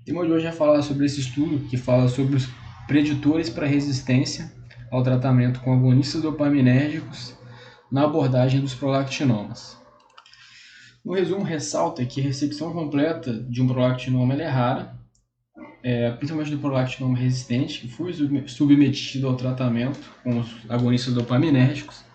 O tema de hoje é falar sobre esse estudo que fala sobre os preditores para resistência ao tratamento com agonistas dopaminérgicos na abordagem dos prolactinomas. No resumo, ressalta que a resecção completa de um prolactinoma é rara, principalmente do prolactinoma resistente, que foi submetido ao tratamento com os agonistas dopaminérgicos.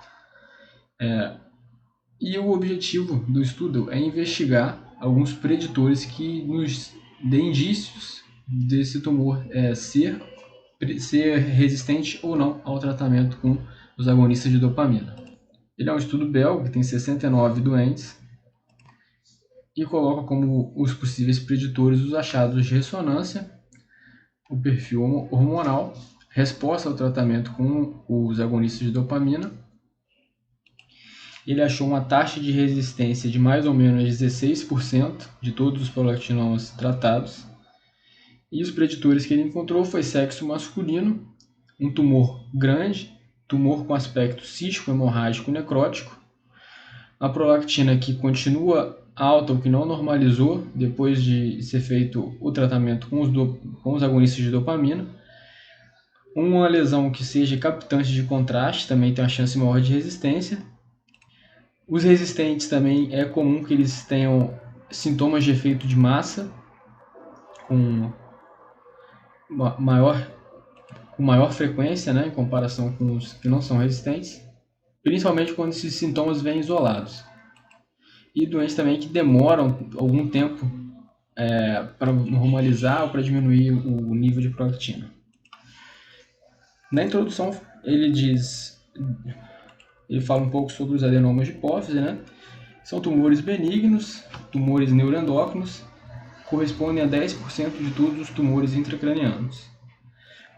E o objetivo do estudo é investigar alguns preditores que nos dê indícios desse tumor ser resistente ou não ao tratamento com os agonistas de dopamina. Ele é um estudo belga que tem 69 doentes e coloca como os possíveis preditores os achados de ressonância, o perfil hormonal, resposta ao tratamento com os agonistas de dopamina. Ele achou uma taxa de resistência de mais ou menos 16% de todos os prolactinomas tratados. E os preditores que ele encontrou foi sexo masculino, um tumor grande, tumor com aspecto cístico, hemorrágico, necrótico, a prolactina que continua alta ou que não normalizou depois de ser feito o tratamento com os agonistas de dopamina, uma lesão que seja captante de contraste, também tem uma chance maior de resistência. Os resistentes também é comum que eles tenham sintomas de efeito de massa, com maior frequência, né, em comparação com os que não são resistentes, principalmente quando esses sintomas vêm isolados. E doenças também que demoram algum tempo para normalizar ou para diminuir o nível de prolactina. Na introdução, ele fala um pouco sobre os adenomas de hipófise, né? São tumores benignos, tumores neuroendócrinos, correspondem a 10% de todos os tumores intracranianos.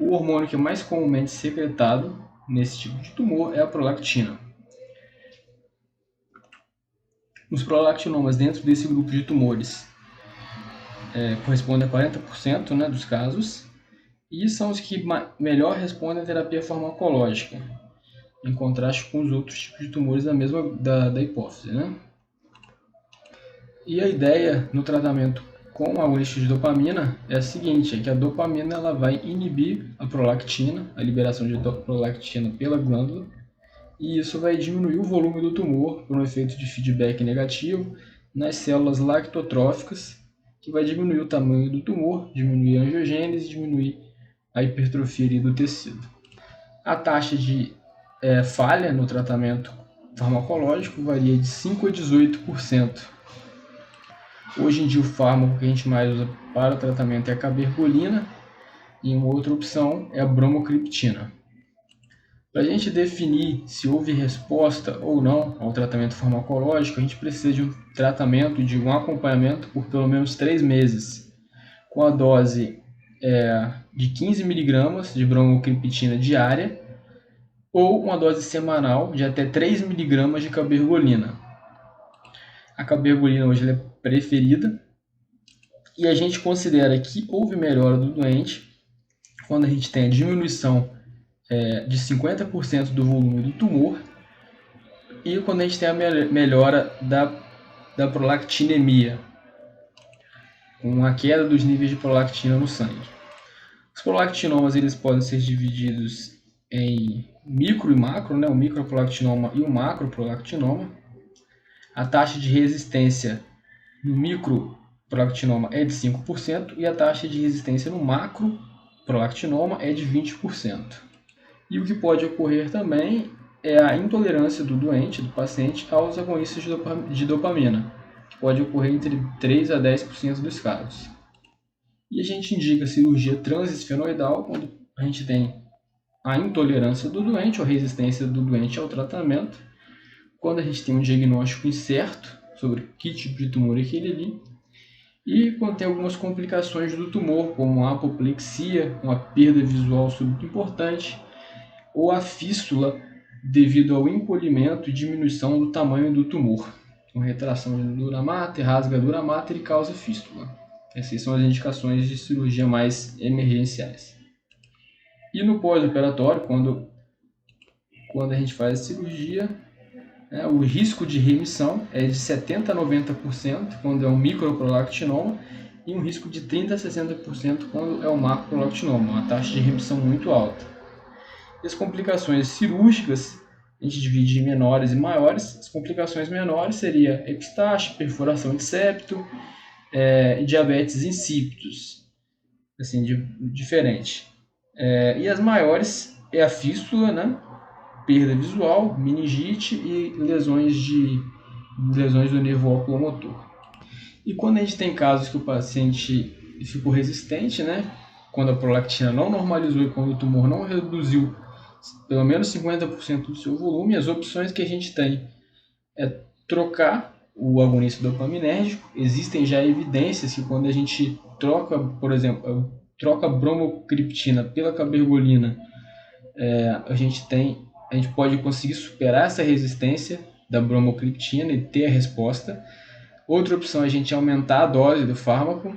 O hormônio que é mais comumente secretado nesse tipo de tumor é a prolactina. Os prolactinomas dentro desse grupo de tumores correspondem a 40%, né, dos casos, e são os que melhor respondem à terapia farmacológica, em contraste com os outros tipos de tumores da hipófise, né? E a ideia no tratamento com agonista de dopamina é a seguinte, que a dopamina ela vai inibir a prolactina, a liberação de prolactina pela glândula, e isso vai diminuir o volume do tumor por um efeito de feedback negativo nas células lactotróficas, que vai diminuir o tamanho do tumor, diminuir a angiogênese, diminuir a hipertrofia do tecido. A taxa de falha no tratamento farmacológico varia de 5% a 18%. Hoje em dia o fármaco que a gente mais usa para o tratamento é a cabergolina e uma outra opção é a bromocriptina. Para a gente definir se houve resposta ou não ao tratamento farmacológico, a gente precisa de um tratamento, de um acompanhamento por pelo menos 3 meses, com a dose de 15 mg de bromocriptina diária ou uma dose semanal de até 3 mg de cabergolina. A cabergolina hoje é preferida e a gente considera que houve melhora do doente quando a gente tem a diminuição de 50% do volume do tumor e quando a gente tem a melhora da prolactinemia, com a queda dos níveis de prolactina no sangue. Os prolactinomas eles podem ser divididos em micro e macro, né? O microprolactinoma e o macroprolactinoma. A taxa de resistência no microprolactinoma é de 5% e a taxa de resistência no macroprolactinoma é de 20%. E o que pode ocorrer também é a intolerância do doente, do paciente, aos agonistas de dopamina, que pode ocorrer entre 3 a 10% dos casos. E a gente indica a cirurgia transesfenoidal quando a gente tem a intolerância do doente ou a resistência do doente ao tratamento, quando a gente tem um diagnóstico incerto sobre que tipo de tumor é aquele ali, e quando tem algumas complicações do tumor, como a apoplexia, uma perda visual súbita importante, ou a fístula devido ao encolhimento e diminuição do tamanho do tumor. Com retração de dura mater, rasga dura mater e causa fístula. Essas são as indicações de cirurgia mais emergenciais. E no pós-operatório, quando a gente faz a cirurgia, o risco de remissão é de 70% a 90% quando é um microprolactinoma e um risco de 30% a 60% quando é o macroprolactinoma, uma taxa de remissão muito alta. E as complicações cirúrgicas, a gente divide em menores e maiores. As complicações menores seria epistaxe, perfuração de septo e diabetes insípidos, assim, diferente. E as maiores é a fístula, né? Perda visual, meningite e lesões do nervo oculomotor. E quando a gente tem casos que o paciente ficou resistente, né? Quando a prolactina não normalizou e quando o tumor não reduziu pelo menos 50% do seu volume, as opções que a gente tem é trocar o agonista dopaminérgico. Existem já evidências que quando a gente troca, por exemplo, troca a bromocriptina pela cabergolina, a gente pode conseguir superar essa resistência da bromocriptina e ter a resposta. Outra opção é a gente aumentar a dose do fármaco,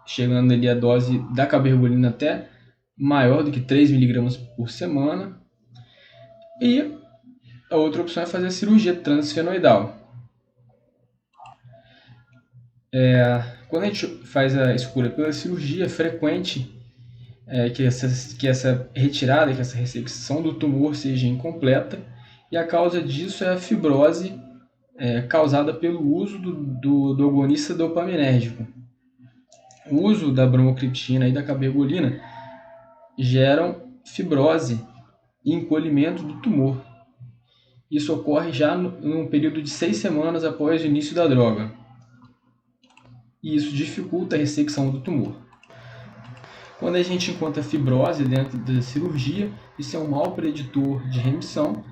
chegando ali a dose da cabergolina até maior do que 3 mg por semana. E a outra opção é fazer a cirurgia transfenoidal. Quando a gente faz a escolha pela cirurgia, é frequente que essa retirada, que essa ressecção do tumor seja incompleta, e a causa disso é a fibrose causada pelo uso do agonista dopaminérgico. O uso da bromocriptina e da cabergolina geram fibrose e encolhimento do tumor. Isso ocorre já num período de 6 semanas após o início da droga. E isso dificulta a ressecção do tumor. Quando a gente encontra fibrose dentro da cirurgia, isso é um mau preditor de remissão.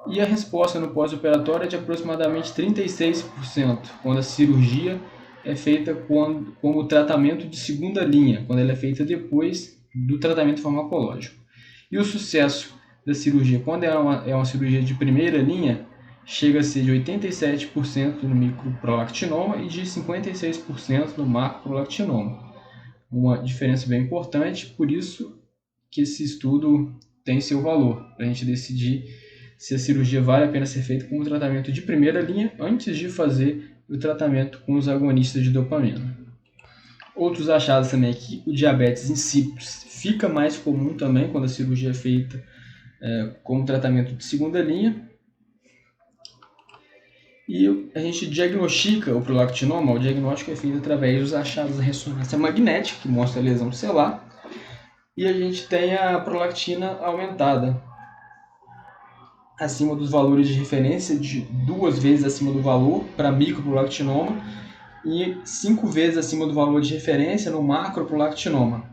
E a resposta no pós-operatório é de aproximadamente 36%, quando a cirurgia é feita como tratamento de segunda linha, quando ela é feita depois do tratamento farmacológico. E o sucesso da cirurgia, quando é uma cirurgia de primeira linha, chega a ser de 87% no microprolactinoma e de 56% no macroprolactinoma. Uma diferença bem importante, por isso que esse estudo tem seu valor, para a gente decidir se a cirurgia vale a pena ser feita como tratamento de primeira linha antes de fazer o tratamento com os agonistas de dopamina. Outros achados também é que o diabetes insípidos fica mais comum também quando a cirurgia é feita como tratamento de segunda linha. E a gente diagnostica o prolactinoma, o diagnóstico é feito através dos achados da ressonância magnética, que mostra a lesão celular, e a gente tem a prolactina aumentada, acima dos valores de referência, de 2 vezes acima do valor para microprolactinoma e 5 vezes acima do valor de referência no macroprolactinoma,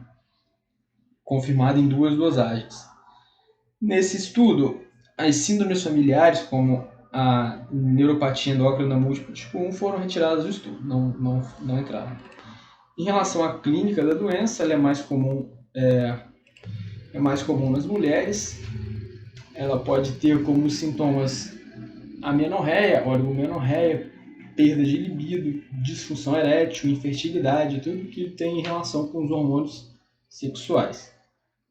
confirmado em 2 dosagens. Nesse estudo, as síndromes familiares, como a neuropatia endócrina múltipla tipo 1, foram retiradas do estudo, não entraram. Em relação à clínica da doença, ela é mais comum nas mulheres. Ela pode ter como sintomas amenorreia, oligomenorreia, perda de libido, disfunção erétil, infertilidade, tudo que tem em relação com os hormônios sexuais.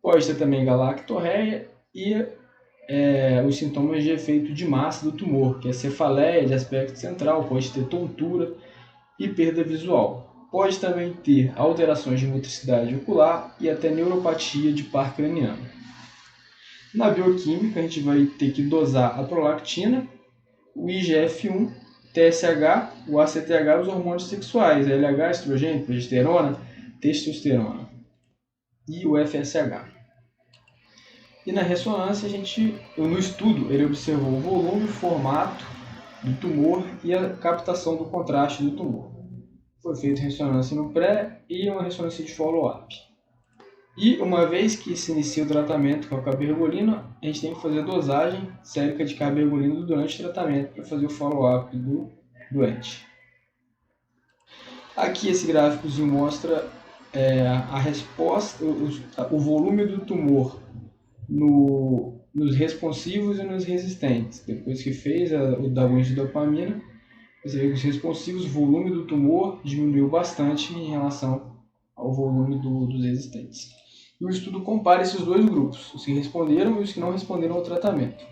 Pode ter também galactorreia e os sintomas de efeito de massa do tumor, que é cefaleia de aspecto central, pode ter tontura e perda visual. Pode também ter alterações de motricidade ocular e até neuropatia de par craniano. Na bioquímica, a gente vai ter que dosar a prolactina, o IGF-1, TSH, o ACTH e os hormônios sexuais, LH, estrogênio, progesterona, testosterona e o FSH. E na ressonância, no estudo, ele observou o volume, o formato do tumor e a captação do contraste do tumor. Foi feita ressonância no pré e uma ressonância de follow-up. E uma vez que se inicia o tratamento com a cabergolina, a gente tem que fazer a dosagem sérica de cabergolina durante o tratamento para fazer o follow-up do doente. Aqui esse gráficozinho mostra a resposta, o volume do tumor nos responsivos e nos resistentes. Depois que fez o agonista de dopamina, você vê que os responsivos, o volume do tumor diminuiu bastante em relação ao volume dos resistentes. E o estudo compara esses dois grupos, os que responderam e os que não responderam ao tratamento.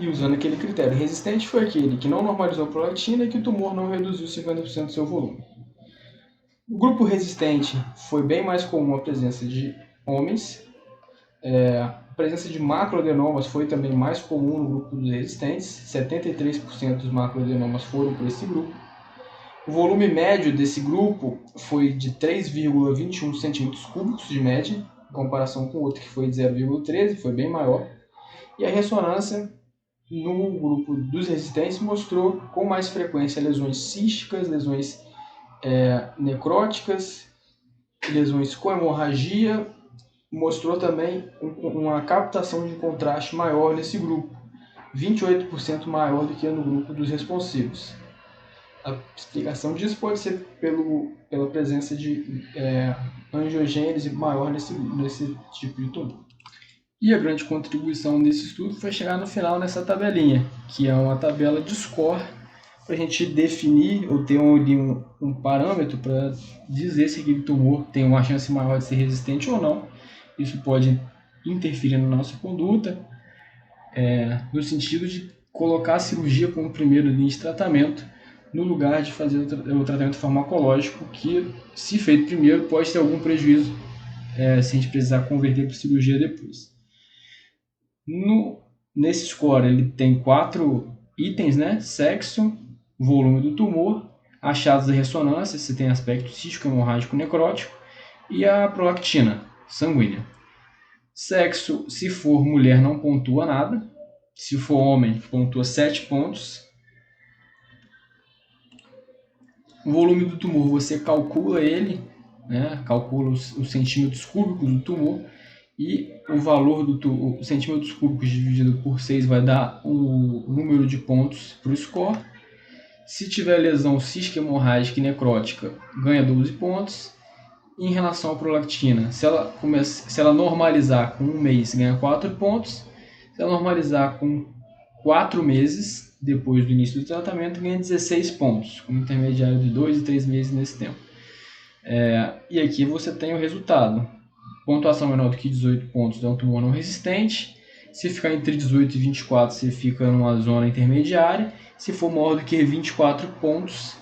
E usando aquele critério, resistente foi aquele que não normalizou a prolactina e que o tumor não reduziu 50% do seu volume. O grupo resistente foi bem mais comum a presença de homens. A presença de macroadenomas foi também mais comum no grupo dos resistentes, 73% dos macroadenomas foram para esse grupo. O volume médio desse grupo foi de 3,21 centímetros cúbicos de média, em comparação com o outro que foi de 0,13, foi bem maior. E a ressonância no grupo dos resistentes mostrou com mais frequência lesões císticas, lesões necróticas, lesões com hemorragia. Mostrou também uma captação de contraste maior nesse grupo, 28% maior do que no grupo dos responsivos. A explicação disso pode ser pela presença de angiogênese maior nesse tipo de tumor. E a grande contribuição desse estudo foi chegar no final nessa tabelinha, que é uma tabela de score para a gente definir ou ter um parâmetro para dizer se aquele tumor tem uma chance maior de ser resistente ou não. Isso pode interferir na nossa conduta, no sentido de colocar a cirurgia como primeira linha de tratamento, no lugar de fazer o tratamento farmacológico, que, se feito primeiro, pode ter algum prejuízo se a gente precisar converter para cirurgia depois. Nesse score ele tem 4 itens, né? Sexo, volume do tumor, achados da ressonância, se tem aspecto cístico, hemorrágico, necrótico, e a prolactina sanguínea. Sexo, se for mulher, não pontua nada. Se for homem, pontua 7 pontos. O volume do tumor, você calcula ele, né? Calcula os centímetros cúbicos do tumor, e o valor do centímetros cúbicos dividido por 6 vai dar o número de pontos para o score. Se tiver lesão cística, hemorrágica e necrótica, ganha 12 pontos. Em relação à prolactina, se ela normalizar com 1 mês, ganha 4 pontos. Se ela normalizar com 4 meses, depois do início do tratamento, ganha 16 pontos, com um intermediário de 2 e 3 meses nesse tempo. E aqui você tem o resultado. Pontuação menor do que 18 pontos é um tumor não resistente. Se ficar entre 18 e 24, você fica numa zona intermediária. Se for maior do que 24 pontos,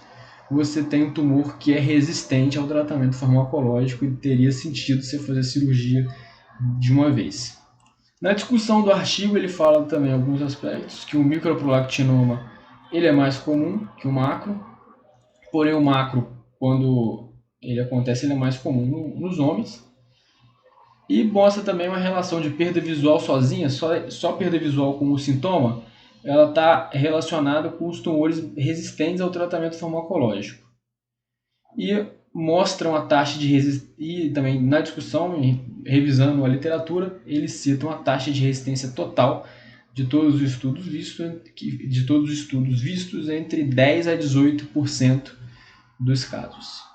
você tem um tumor que é resistente ao tratamento farmacológico e teria sentido você fazer a cirurgia de uma vez. Na discussão do artigo, ele fala também alguns aspectos, que o microprolactinoma ele é mais comum que o macro, porém o macro, quando ele acontece, ele é mais comum nos homens. E mostra também uma relação de perda visual sozinha, só perda visual como sintoma, ela está relacionada com os tumores resistentes ao tratamento farmacológico. E mostram a taxa de resistência, e também na discussão, revisando a literatura, eles citam a taxa de resistência total de todos os estudos vistos entre 10 a 18% dos casos.